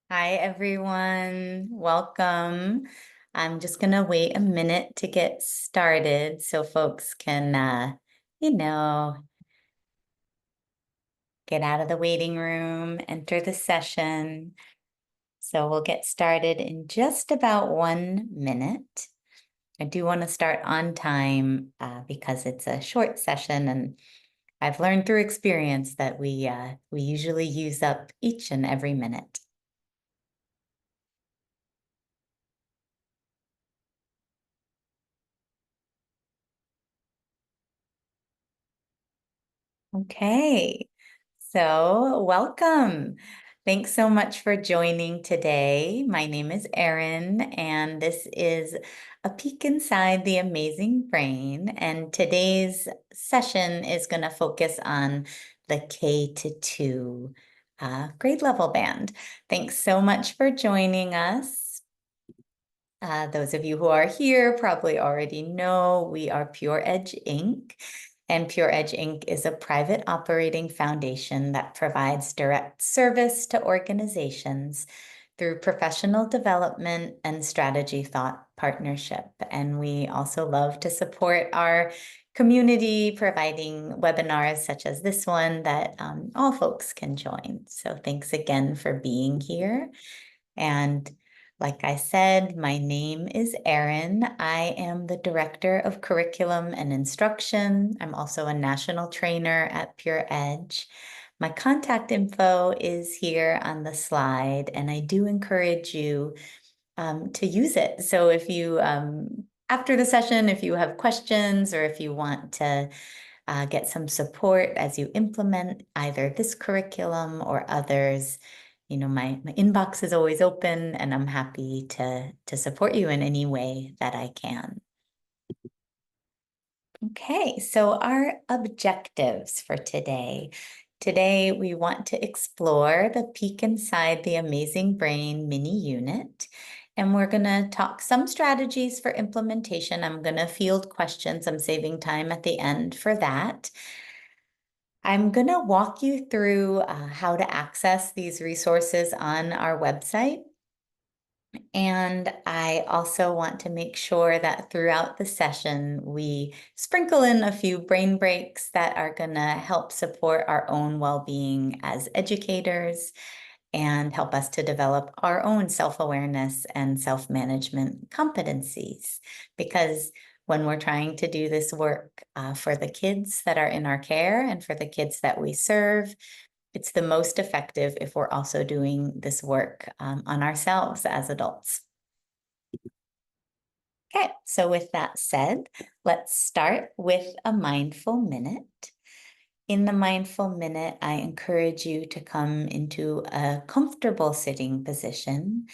Hi, everyone. Welcome. I'm just going to wait a minute to get started so folks can, you know, get out of the waiting room, enter the session. So we'll get started in just about 1 minute. I do want to start on time because it's a short session, and I've learned through experience that we usually use up each and every minute. Okay, so welcome. Thanks so much for joining today. My name is Erin, and this is a peek inside the amazing brain. And today's session is going to focus on the K-2 grade level band. Thanks so much for joining us. Those of you who are here probably already know we are Pure Edge Inc. And Pure Edge Inc. is a private operating foundation that provides direct service to organizations through professional development and strategy thought partnership. And we also love to support our community, providing webinars such as this one that all folks can join. So thanks again for being here. And like I said, my name is Erin. I am the Director of Curriculum and Instruction. I'm also a national trainer at Pure Edge. My contact info is here on the slide, and I do encourage you to use it. So if you, after the session, if you have questions or if you want to get some support as you implement either this curriculum or others, my inbox is always open, and I'm happy to support you in any way that I can. Okay, so our objectives for today. Today, we want to explore the Peek Inside the Amazing Brain mini unit. And we're going to talk some strategies for implementation. I'm going to field questions. I'm saving time at the end for that. I'm going to walk you through how to access these resources on our website. And I also want to make sure that throughout the session, we sprinkle in a few brain breaks that are going to help support our own well-being as educators and help us to develop our own self-awareness and self-management competencies. Because when we're trying to do this work for the kids that are in our care and for the kids that we serve, it's the most effective if we're also doing this work on ourselves as adults. Okay, so with that said, let's start with a mindful minute. In the mindful minute, I encourage you to come into a comfortable sitting position.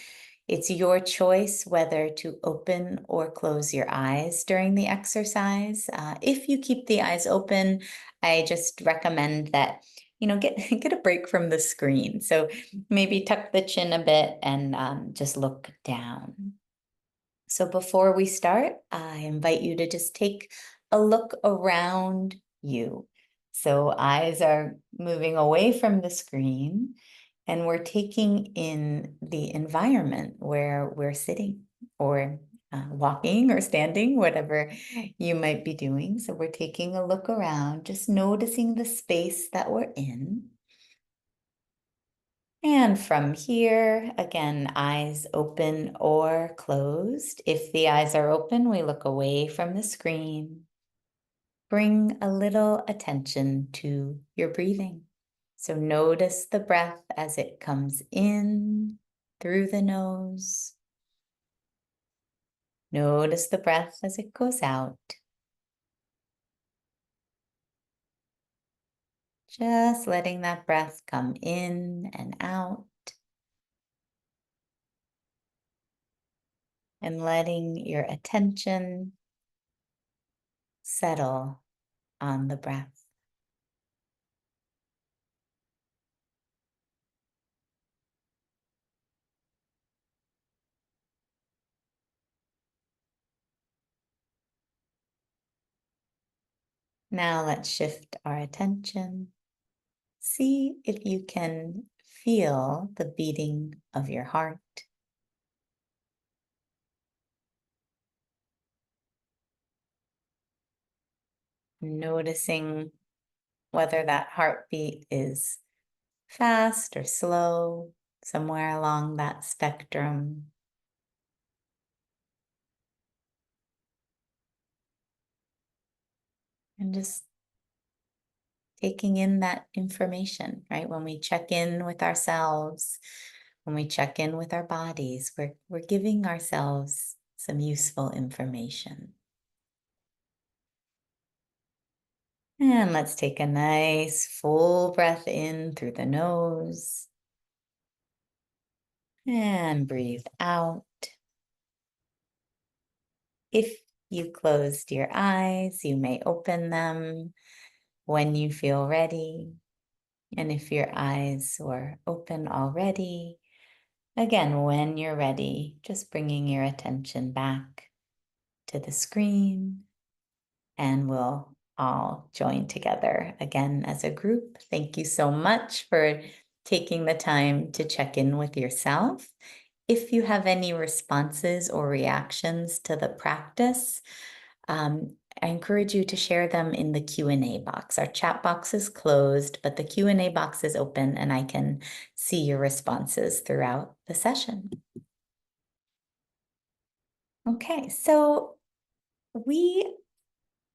It's your choice whether to open or close your eyes during the exercise. If you keep the eyes open, I just recommend that get a break from the screen. So maybe tuck the chin a bit and just look down. So before we start, I invite you to just take a look around you. So eyes are moving away from the screen, and we're taking in the environment where we're sitting or walking or standing, whatever you might be doing. So we're taking a look around, just noticing the space that we're in. And from here, again, eyes open or closed. If the eyes are open, we look away from the screen. Bring a little attention to your breathing. So notice the breath as it comes in through the nose. Notice the breath as it goes out. Just letting that breath come in and out. And letting your attention settle on the breath. Now let's shift our attention. See if you can feel the beating of your heart? Noticing whether that heartbeat is fast or slow, somewhere along that spectrum. And just taking in that information, right? When we check in with ourselves, when we check in with our bodies, we're giving ourselves some useful information. And let's take a nice full breath in through the nose and breathe out. If you closed your eyes, you may open them when you feel ready. And if your eyes were open already, again, when you're ready, just bringing your attention back to the screen, and we'll all join together again as a group. Thank you so much for taking the time to check in with yourself. If you have any responses or reactions to the practice, I encourage you to share them in the Q&A box. Our chat box is closed, but the Q&A box is open and I can see your responses throughout the session. Okay, so we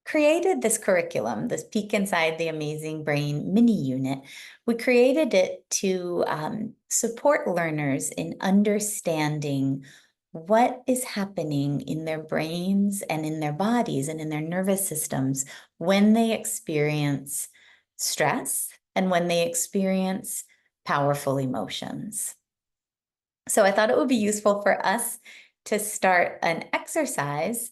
created this curriculum, this Peek Inside the Amazing Brain mini unit. We created it to support learners in understanding what is happening in their brains and in their bodies and in their nervous systems when they experience stress and when they experience powerful emotions. So I thought it would be useful for us to start an exercise.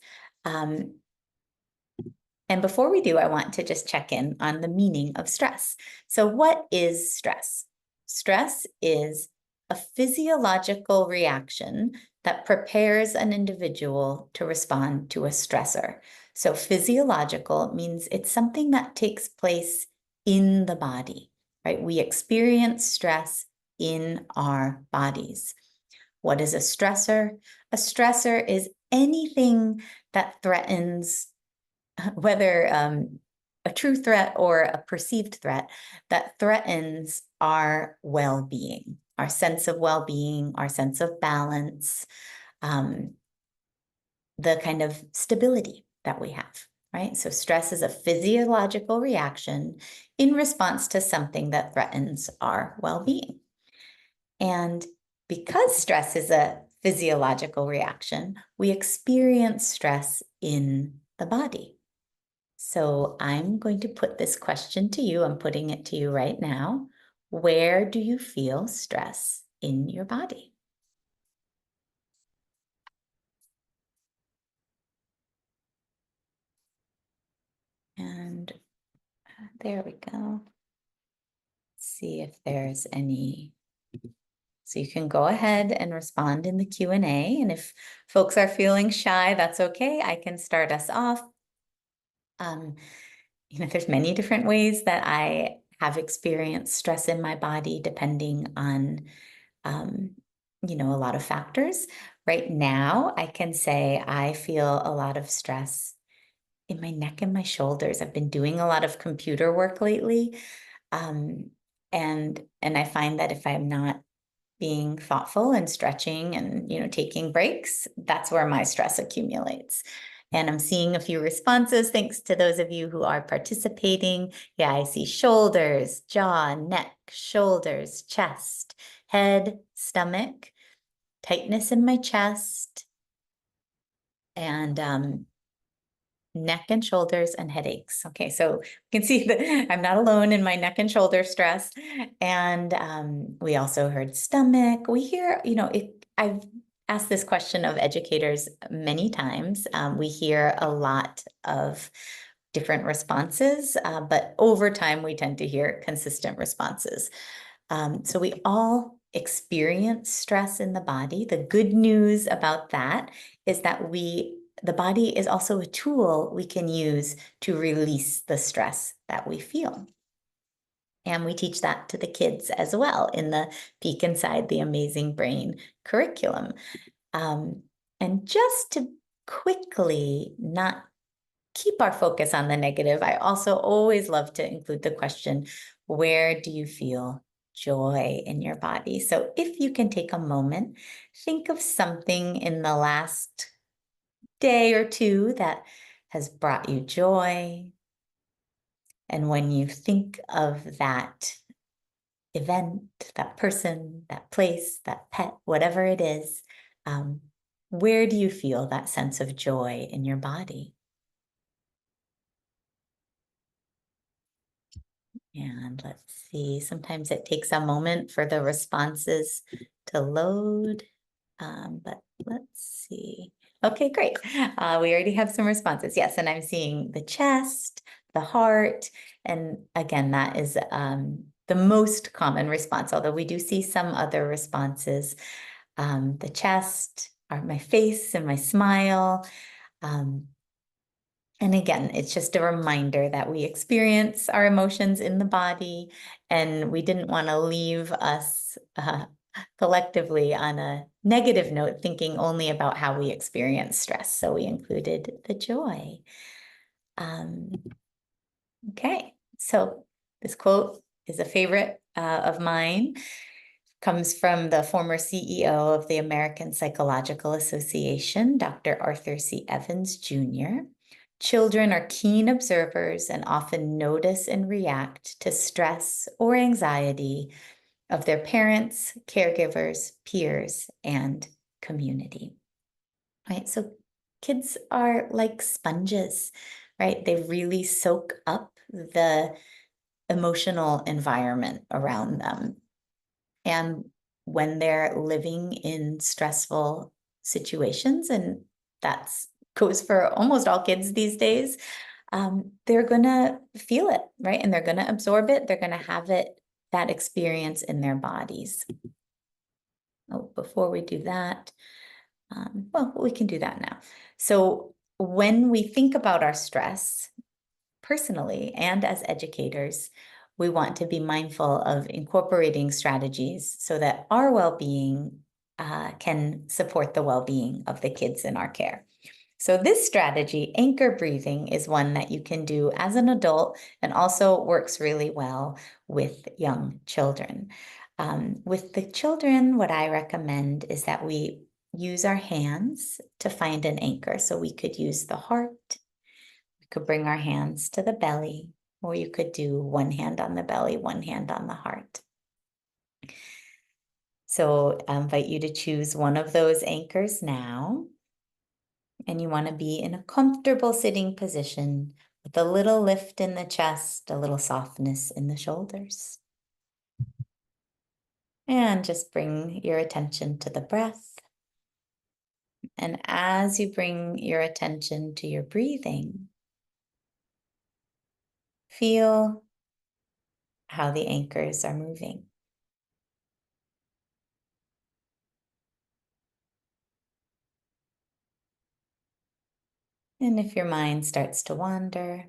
And before we do, I want to just check in on the meaning of stress. So what is stress? Stress is a physiological reaction that prepares an individual to respond to a stressor. So physiological means it's something that takes place in the body, right? We experience stress in our bodies. What is a stressor? A stressor is anything that threatens, whether a true threat or a perceived threat, that threatens our well-being, our sense of well-being, our sense of balance, the kind of stability that we have, right? So stress is a physiological reaction in response to something that threatens our well-being. And because stress is a physiological reaction, we experience stress in the body. So I'm going to put this question to you. I'm putting it to you right now. Where do you feel stress in your body? And there we go. See if there's any. So you can go ahead and respond in the Q&A. And if folks are feeling shy, that's okay. I can start us off. There's many different ways that I have experienced stress in my body, depending on, a lot of factors. Right now, I can say I feel a lot of stress in my neck and my shoulders. I've been doing a lot of computer work lately. And I find that if I'm not being thoughtful and stretching and taking breaks, that's where my stress accumulates. And I'm seeing a few responses. Thanks to those of you who are participating. Yeah, I see shoulders, jaw, neck, shoulders, chest, head, stomach, tightness in my chest, and neck and shoulders and headaches. Okay, so you can see that I'm not alone in my neck and shoulder stress. And we also heard stomach. We hear, I've asked this question of educators many times. We hear a lot of different responses, but over time we tend to hear consistent responses. So we all experience stress in the body. The good news about that is that the body is also a tool we can use to release the stress that we feel. And we teach that to the kids as well in the Peek Inside the Amazing Brain curriculum. And just to quickly not keep our focus on the negative, I also always love to include the question, where do you feel joy in your body? So if you can take a moment, think of something in the last day or two that has brought you joy. And when you think of that event, that person, that place, that pet, whatever it is, where do you feel that sense of joy in your body? And let's see, sometimes it takes a moment for the responses to load, but let's see. Okay, great. We already have some responses. Yes, and I'm seeing the chest, the heart, and again, that is the most common response, although we do see some other responses. The chest, my face and my smile. And again, it's just a reminder that we experience our emotions in the body, and we didn't want to leave us collectively on a negative note, thinking only about how we experience stress. So we included the joy. Okay, so this quote is a favorite of mine. Comes from the former CEO of the American Psychological Association, Dr. Arthur C. Evans, Jr. Children are keen observers and often notice and react to stress or anxiety of their parents, caregivers, peers, and community. Right? So kids are like sponges, right? They really soak up the emotional environment around them. And when they're living in stressful situations, and that's goes for almost all kids these days, they're gonna feel it, right? And they're gonna absorb it. They're gonna have that experience in their bodies. Oh, before we do that, well, we can do that now. So when we think about our stress, personally and as educators, we want to be mindful of incorporating strategies so that our well-being can support the well-being of the kids in our care. So this strategy, anchor breathing, is one that you can do as an adult and also works really well with young children. With the children, what I recommend is that we use our hands to find an anchor. So we could use the heart, could bring our hands to the belly, or you could do one hand on the belly, one hand on the heart. So I invite you to choose one of those anchors now. And you want to be in a comfortable sitting position with a little lift in the chest, a little softness in the shoulders. And just bring your attention to the breath. And as you bring your attention to your breathing, feel how the anchors are moving. And if your mind starts to wander,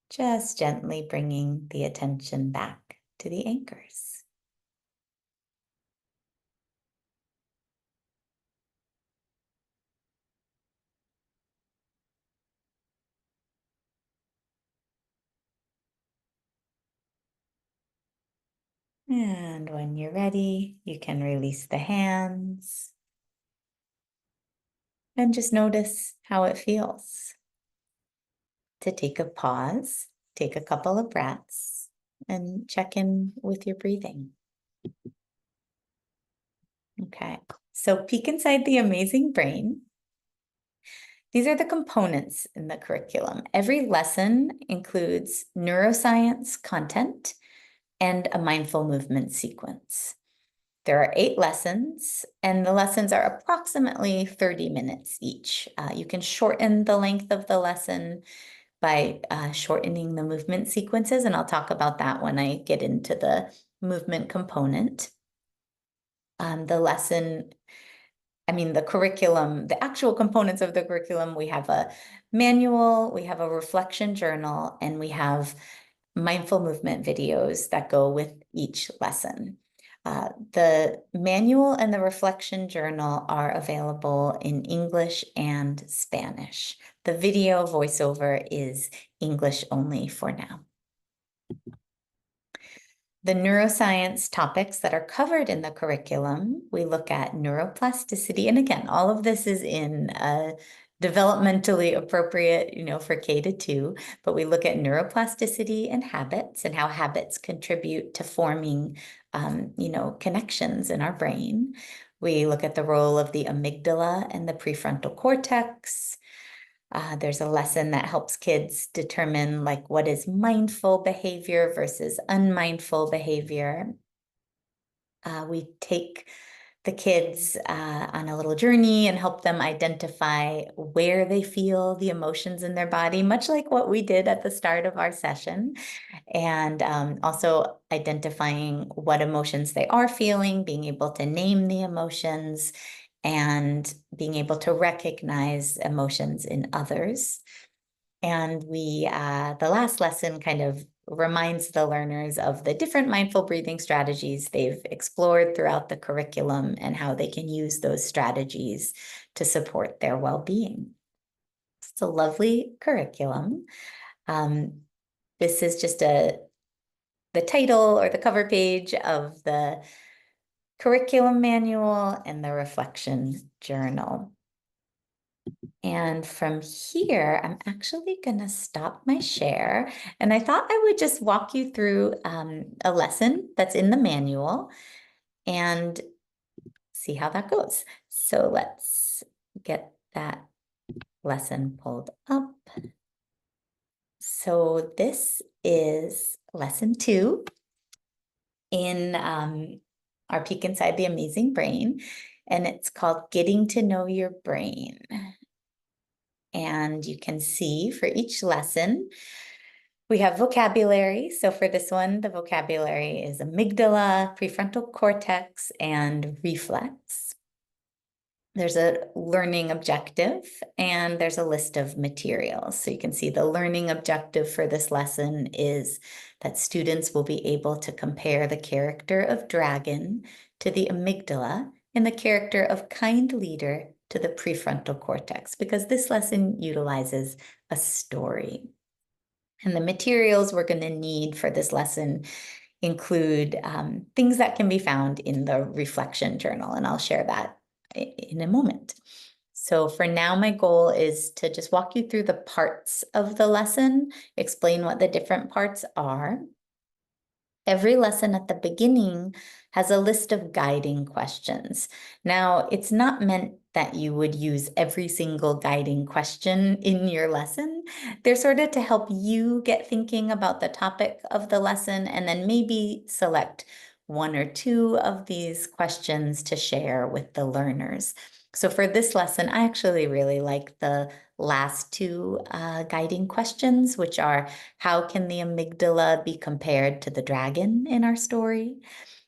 just gently bringing the attention back to the anchors. And when you're ready, you can release the hands and just notice how it feels to take a pause, take a couple of breaths, and check in with your breathing. Okay, so peek inside the amazing brain. These are the components in the curriculum. Every lesson includes neuroscience content and a mindful movement sequence. There are 8 lessons, and the lessons are approximately 30 minutes each. You can shorten the length of the lesson by shortening the movement sequences, and I'll talk about that when I get into the movement component. The lesson, the curriculum, the actual components of the curriculum, we have a manual, we have a reflection journal, and we have mindful movement videos that go with each lesson. The manual and the reflection journal are available in English and Spanish. The video voiceover is English only for now. The neuroscience topics that are covered in the curriculum, we look at neuroplasticity. And again, all of this is in developmentally appropriate, for K-2, but we look at neuroplasticity and habits and how habits contribute to forming, connections in our brain. We look at the role of the amygdala and the prefrontal cortex. There's a lesson that helps kids determine what is mindful behavior versus unmindful behavior. We take the kids on a little journey and help them identify where they feel the emotions in their body, much like what we did at the start of our session. And also identifying what emotions they are feeling, being able to name the emotions, and being able to recognize emotions in others. And the last lesson kind of reminds the learners of the different mindful breathing strategies they've explored throughout the curriculum and how they can use those strategies to support their well-being. It's a lovely curriculum. This is just the title or the cover page of the curriculum manual and the reflection journal. And from here, I'm actually going to stop my share. And I thought I would just walk you through a lesson that's in the manual and see how that goes. So let's get that lesson pulled up. So this is lesson 2 in our Peek Inside the Amazing Brain, and it's called Getting to Know Your Brain. And you can see for each lesson, we have vocabulary. So for this one, the vocabulary is amygdala, prefrontal cortex, and reflex. There's a learning objective, and there's a list of materials. So you can see the learning objective for this lesson is that students will be able to compare the character of dragon to the amygdala and the character of kind leader to the prefrontal cortex, because this lesson utilizes a story. And the materials we're going to need for this lesson include things that can be found in the reflection journal, and I'll share that in a moment. So for now, my goal is to just walk you through the parts of the lesson, explain what the different parts are. Every lesson at the beginning has a list of guiding questions. Now, it's not meant that you would use every single guiding question in your lesson. They're sort of to help you get thinking about the topic of the lesson and then maybe select 1 or 2 of these questions to share with the learners. So for this lesson, I actually really like the last 2 guiding questions, which are, how can the amygdala be compared to the dragon in our story?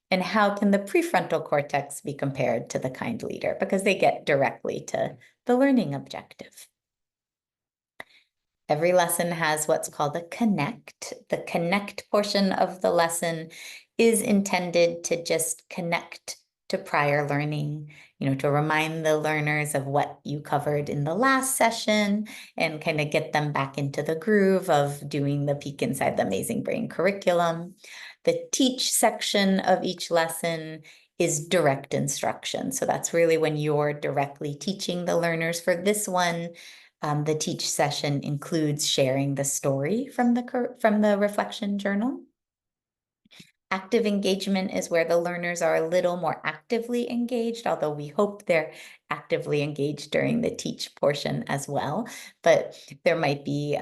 And how can the prefrontal cortex be compared to the kind leader? Because they get directly to the learning objective. Every lesson has what's called a connect. The connect portion of the lesson is intended to just connect to prior learning, to remind the learners of what you covered in the last session and kind of get them back into the groove of doing the Peek Inside the Amazing Brain curriculum. The teach section of each lesson is direct instruction. So that's really when you're directly teaching the learners. For this one, the teach session includes sharing the story from the reflection journal. Active engagement is where the learners are a little more actively engaged, although we hope they're actively engaged during the teach portion as well. But there might be,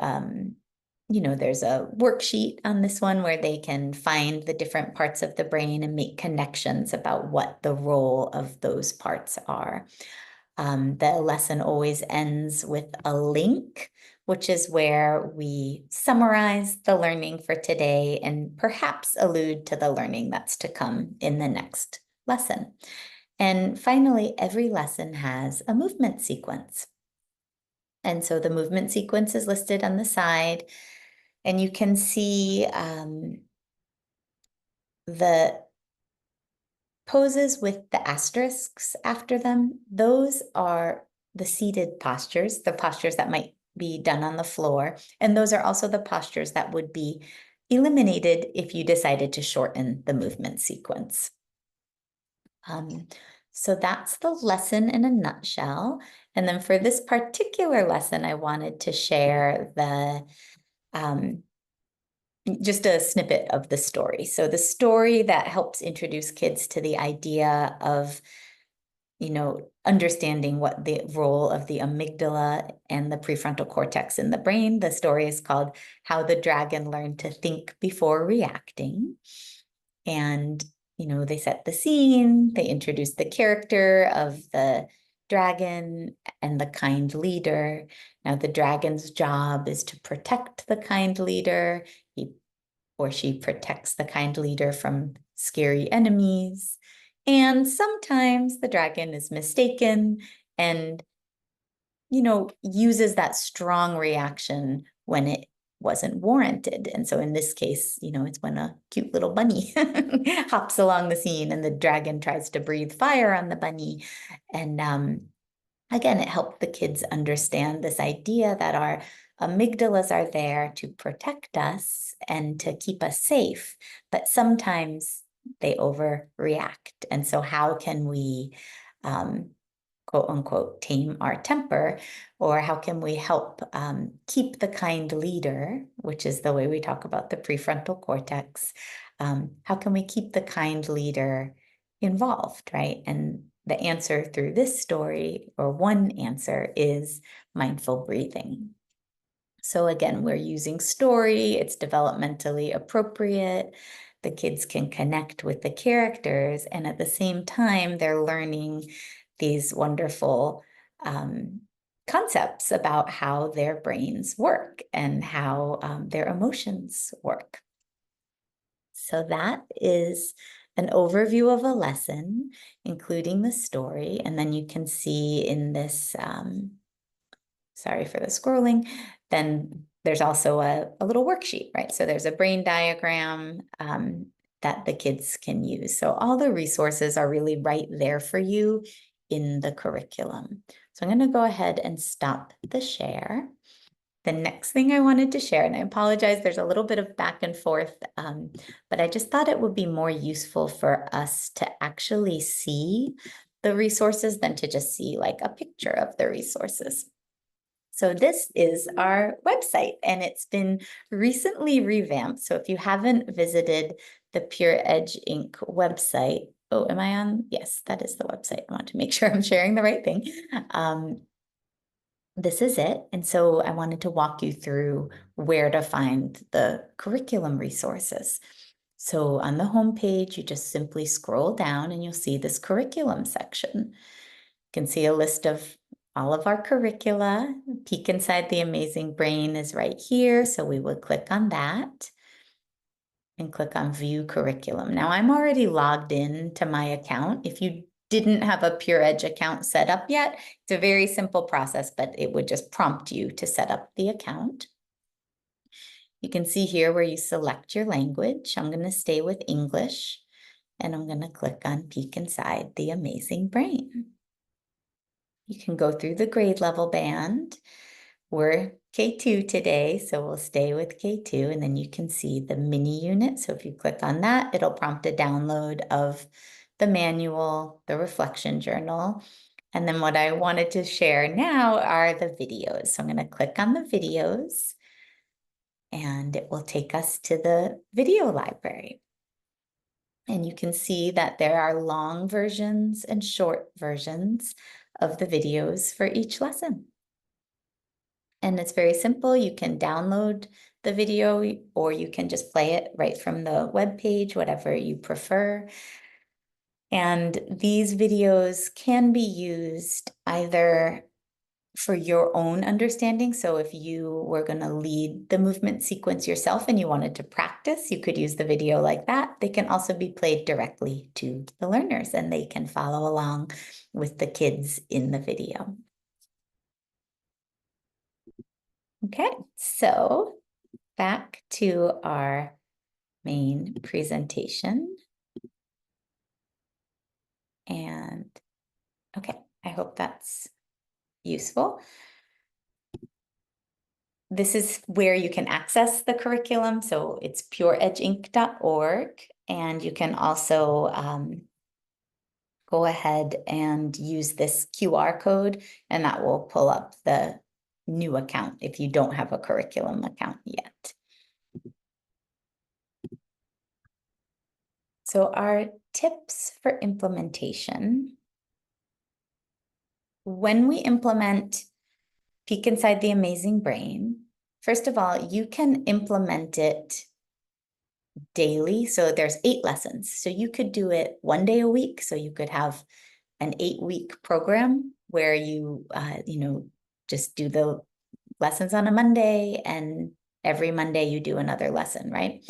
there's a worksheet on this one where they can find the different parts of the brain and make connections about what the role of those parts are. The lesson always ends with a link, which is where we summarize the learning for today and perhaps allude to the learning that's to come in the next lesson. And finally, every lesson has a movement sequence. And so the movement sequence is listed on the side. And you can see the poses with the asterisks after them. Those are the seated postures, the postures that might be done on the floor. And those are also the postures that would be eliminated if you decided to shorten the movement sequence. So that's the lesson in a nutshell. And then for this particular lesson, I wanted to share just a snippet of the story. So the story that helps introduce kids to the idea of, understanding what the role of the amygdala and the prefrontal cortex in the brain. The story is called How the Dragon Learned to Think Before Reacting. And, they set the scene, they introduce the character of the dragon and the kind leader. Now, the dragon's job is to protect the kind leader. He or she protects the kind leader from scary enemies. And sometimes the dragon is mistaken and, uses that strong reaction when it wasn't warranted. And so in this case, it's when a cute little bunny hops along the scene and the dragon tries to breathe fire on the bunny. And again, it helped the kids understand this idea that our amygdalas are there to protect us and to keep us safe, but sometimes they overreact. And so how can we, quote unquote, tame our temper? Or how can we help keep the kind leader, which is the way we talk about the prefrontal cortex? How can we keep the kind leader involved, right? And the answer through this story, or one answer, is mindful breathing. So again, we're using story, it's developmentally appropriate. The kids can connect with the characters, and at the same time, they're learning these wonderful concepts about how their brains work and how their emotions work. So that is an overview of a lesson, including the story. And then you can see in this, sorry for the scrolling, then there's also a little worksheet, right? So there's a brain diagram that the kids can use. So all the resources are really right there for you in the curriculum. So I'm going to go ahead and stop the share. The next thing I wanted to share, and I apologize, there's a little bit of back and forth, but I just thought it would be more useful for us to actually see the resources than to just see like a picture of the resources. So this is our website, and it's been recently revamped. So if you haven't visited the Pure Edge Inc. website, oh, am I on? Yes, that is the website. I want to make sure I'm sharing the right thing. This is it. And so I wanted to walk you through where to find the curriculum resources. So on the homepage, you just simply scroll down and you'll see this curriculum section. You can see a list of all of our curricula. Peek Inside the Amazing Brain is right here. So we would click on that and click on View Curriculum. Now I'm already logged in to my account. If you didn't have a Pure Edge account set up yet, it's a very simple process, but it would just prompt you to set up the account. You can see here where you select your language. I'm going to stay with English, and I'm going to click on Peek Inside the Amazing Brain. You can go through the grade level band. We're K2 today, so we'll stay with K2, and then you can see the mini unit. So if you click on that, it'll prompt a download of the manual, the reflection journal. And then what I wanted to share now are the videos. So I'm going to click on the videos, and it will take us to the video library. And you can see that there are long versions and short versions of the videos for each lesson. And it's very simple. You can download the video, or you can just play it right from the web page, whatever you prefer. And these videos can be used either for your own understanding. So if you were going to lead the movement sequence yourself and you wanted to practice, you could use the video like that. They can also be played directly to the learners, and they can follow along with the kids in the video. Okay, so back to our main presentation. And okay, I hope that's useful. This is where you can access the curriculum. So it's pureedgeinc.org. And you can also go ahead and use this QR code, and that will pull up the new account if you don't have a curriculum account yet. So our tips for implementation. When we implement Peek Inside the Amazing Brain, first of all, you can implement it daily. So there's 8 lessons. So you could do it one day a week. So you could have an 8-week program where you, just do the lessons on a Monday, and every Monday you do another lesson, right?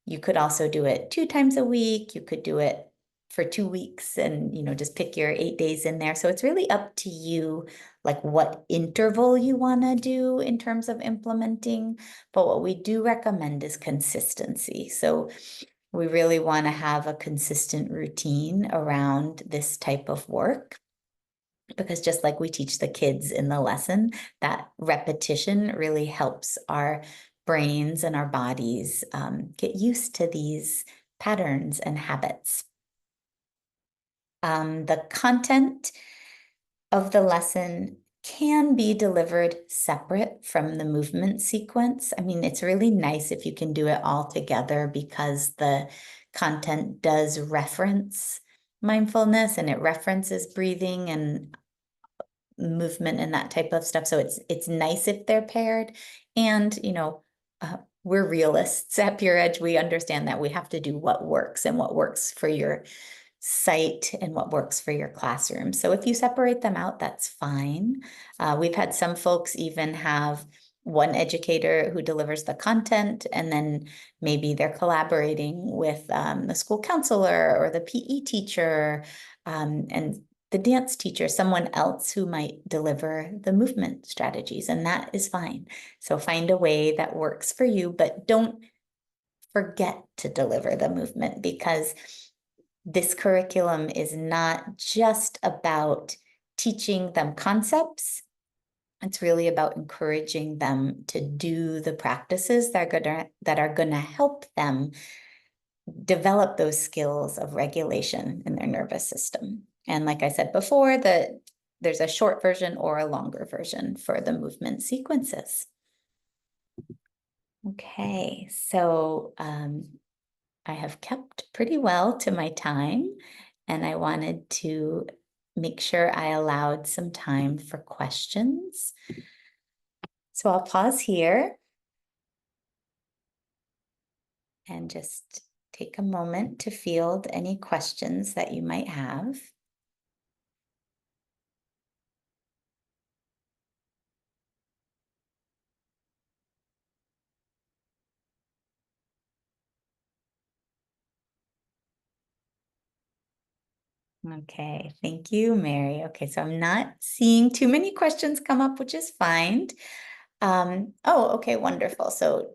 You could also do it 2 times a week. You could do it for 2 weeks and, just pick your 8 days in there. So it's really up to you, like what interval you want to do in terms of implementing. But what we do recommend is consistency. So we really want to have a consistent routine around this type of work, because just like we teach the kids in the lesson, that repetition really helps our brains and our bodies get used to these patterns and habits. The content of the lesson can be delivered separate from the movement sequence. I mean, it's really nice if you can do it all together, because the content does reference mindfulness and it references breathing and movement and that type of stuff. So it's nice if they're paired. And we're realists at Pure Edge. We understand that we have to do what works, and what works for your site and what works for your classroom. So if you separate them out, that's fine. We've had some folks even have one educator who delivers the content, and then maybe they're collaborating with the school counselor or the PE teacher, and the dance teacher, someone else who might deliver the movement strategies, and that is fine. So find a way that works for you, but don't forget to deliver the movement, because this curriculum is not just about teaching them concepts. It's really about encouraging them to do the practices that are gonna help them develop those skills of regulation in their nervous system. And like I said before, there's a short version or a longer version for the movement sequences. Okay, so I have kept pretty well to my time, and I wanted to make sure I allowed some time for questions. So I'll pause here and just take a moment to field any questions that you might have. Okay, thank you, Mary. Okay, so I'm not seeing too many questions come up, which is fine. Oh, okay, wonderful. So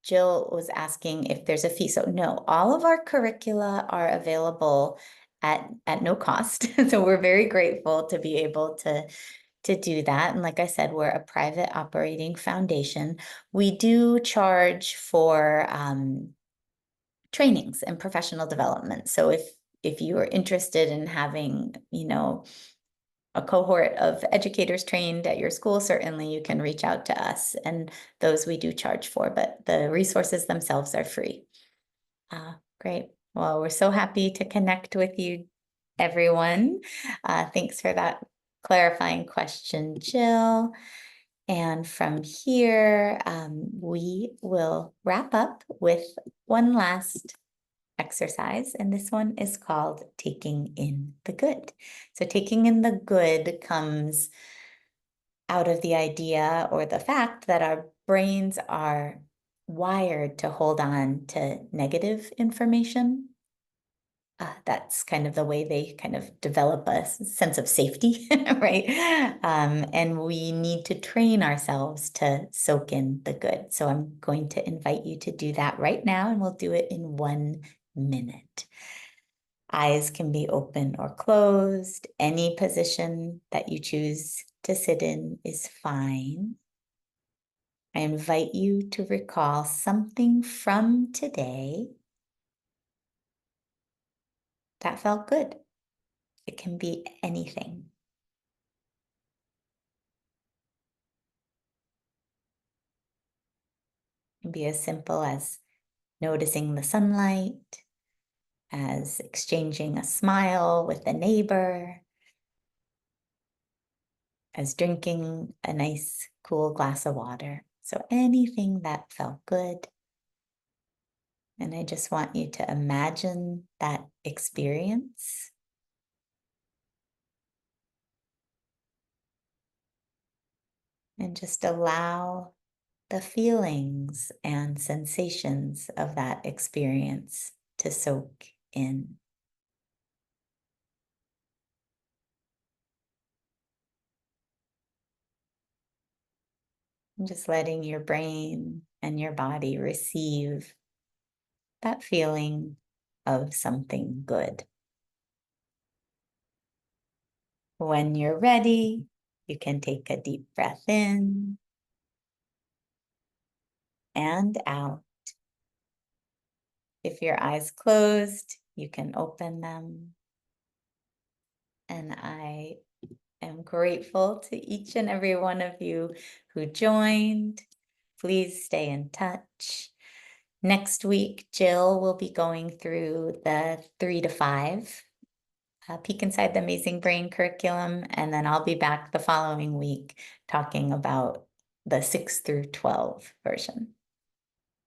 Jill was asking if there's a fee. So no, all of our curricula are available at no cost. So we're very grateful to be able to do that. And like I said, we're a private operating foundation. We do charge for trainings and professional development. So if you are interested in having, a cohort of educators trained at your school, certainly you can reach out to us, and those we do charge for, but the resources themselves are free. Great. Well, we're so happy to connect with you, everyone. Thanks for that clarifying question, Jill. And from here, we will wrap up with one last exercise, and this one is called taking in the good. So taking in the good comes out of the idea or the fact that our brains are wired to hold on to negative information. That's kind of the way they kind of develop a sense of safety, right? And we need to train ourselves to soak in the good. So I'm going to invite you to do that right now, and we'll do it in 1 minute. Eyes can be open or closed. Any position that you choose to sit in is fine. I invite you to recall something from today that felt good. It can be anything. It can be as simple as noticing the sunlight, as exchanging a smile with a neighbor, as drinking a nice, cool glass of water. So anything that felt good. And I just want you to imagine that experience and just allow the feelings and sensations of that experience to soak in. And just letting your brain and your body receive that feeling of something good. When you're ready, you can take a deep breath in and out. If your eyes closed, you can open them. And I am grateful to each and every one of you who joined. Please stay in touch. Next week, Jill will be going through the 3 to 5 Peek Inside the Amazing Brain curriculum, and then I'll be back the following week talking about the 6 through 12 version.